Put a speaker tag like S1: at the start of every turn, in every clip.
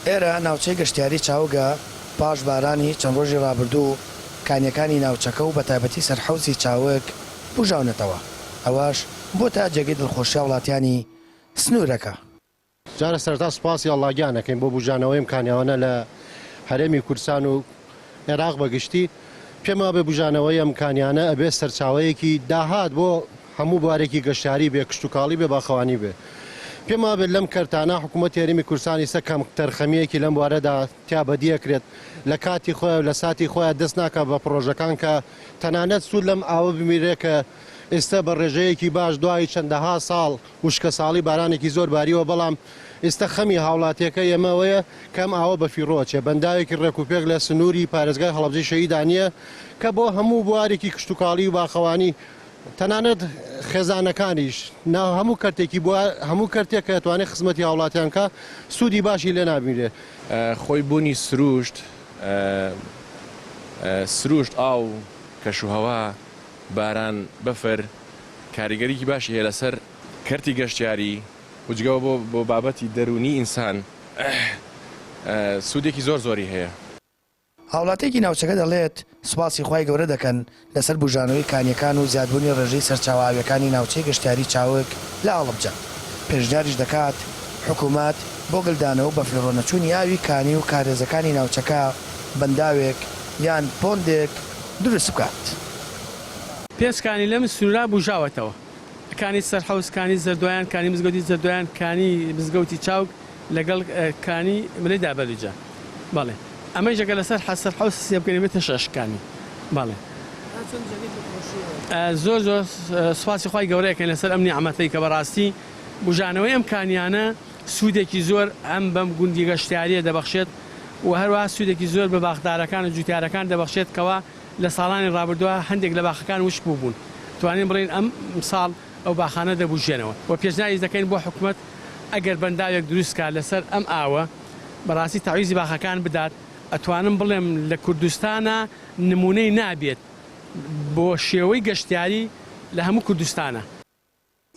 S1: ئێرە ناوچەی گەشتیاری چاوگە پاش بارانی چەند ڕۆژی ڕابردوو کانیەکانی ناوچەکە و بە تایبەتی سەرحەوزی چاوک بژاونەتەوە. ئەوەش بۆ تا جێگەی دڵخۆشیە وڵاتیانی سنوورەکە.
S2: جارە سەرتا سوپاسی ئەڵڵاگیانەکەین بۆ بژانەوەی ئەمکانیانە لە هەرێمی کوردستان و عێراق بەگشتی. پێما بێ بژانەوەی ئەمکانیانە ئەبێ سەرچاوەیەکی داهات بۆ هەموو بوارێکی گەشتیاری بێ، کشتتوکاڵی بێ، باخەوانی بێ. پێما بێت لەم کەرتانە حکوومەتی هەرێمی کوردستانی سە کەم تەرخەمیەکی لەم بوارەدا تیا بەدیەکرێت لە کاتی خۆی و لە ساتی خۆیان دەست ناکە بە پرۆژەکان کە تەنانەت سوود لەم ئاوە بمیرێ کە ئێستا بە ڕێژەیەکی باش دوای چەندەها ساڵ وشکە ساڵی بارانێکی زۆر باریەوە، بەڵام ئێستا خەمی هاوڵاتیەکە ئێمەوەیە کەم ئاوە بە فیڕۆچێ بەنداوێکی ڕێکوپێک لە سنووری پارێزگای هەڵەبجەی شەهیدانیە کە بۆ هەموو بوارێکی کشتتوکاڵی و باخەوانی تەنانەت خێزانەکانیش هەموو کەرتێکی هەموو کەرتێک کە دەتوانێت خزمەتی هاوڵاتیانکە سوودی باشی لێ نابینێ.
S3: خۆی بوونی سروشت ئاو کەشوهەوا باران بەفر کاریگەریکی باشی هەیە لەسەر کەرتی گەشتیاری وجگەوە بۆ بابەتی دەرونی ئینسان سوودێکی زۆری هەیە.
S1: هاوڵاتێکی ناوچەکە دەڵێت سوپاسی خی گەورە دەکەن لەسەر بژانەوەی کانیەکان و زیادبوونی ڕێژەی سەرچاوەکانی ناوچەی گەشتیاری چاوک لە ئاڵبجە. پێشداریش دەکات حکوومەت بۆ گلدانەوە بە فێڕۆنەچوونی ئاوی کانی و کارێزەکانی ناوچەکە بەنداوێک یان پۆندێک دروست بکات.
S4: پێنجکانی لەم سنوورا بژاوەتەوە، کانی سەرحەوزکانی زەردوایان، کانی مزگەوتی زەردوایان، کانی مزگەوتی چاوک لەگەڵ کانی ملەی دابەلوجە. بەڵێ ئەمەی ژەگە لەسەر حەسەرحەوز سێ بکەین بێتە شەشکانی. بەڵێ زۆر سوپاسی خی گەورەیەکەن لەسەر ئەم نیعمەتەی کە بەڕاستی بژانەوەی ئەم کانیانە سوودێکی زۆر ئەم بەم گوندی گەشتیاریە دەبەخشێت و هەروەها سوودێکی زۆر بە باخدارەکان و جوتیارەکان دەبەخشێت کەوا لە ساڵانی ڕابردووە هەندێک لە باخەکان وش بوون. توانین بڵین ئەم ساڵ ئەو باخانە دەبژێنەوە و پێشناویش دەکەین بۆ حکوومەت ئەگەر بەنداوێک دروستکە لەسەر ئەم ئاوە بەڕاستی تاویزی باخەکان بدات. ئەتوانم بڵێم لە کوردستانە نمونەی نابێت بۆ شێوەی گەشتیاری لە هەموو کوردستانە.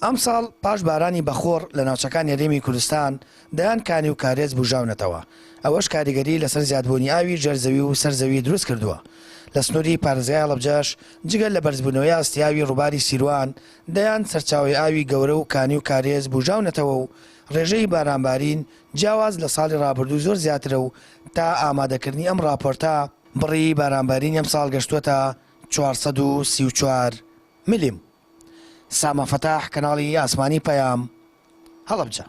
S1: ئەم ساڵ پاش بارانی بەخۆر لە ناوچەکانی هەرێمی کوردستان دەیان کانی و کارێز بژاونەتەوە. ئەوەش کاریگەری لەسەر زیادبوونی ئاوی ژەرزەوی و سەرزەوی دروست کردووە. لە سنووری پارێزگای هەڵەبجەش جگەل لە بەرزبوونەوەی ئاستیاوی ڕووباری سیروان دەیان سەرچاوی ئاوی گەورە و کانی و کارێز بژاونەتەوە و ڕێژەی بارانبارین جیاواز لە ساڵی ڕابردوو زۆر زیاترە و تا ئامادەکردنی ئەم راپۆرتە بڕی بارانبارین ئەم ساڵ گەشتووەتە 434 ملیم. ساما فەتاح، کەناڵی ئاسمانی پەیام، هەڵەبجە.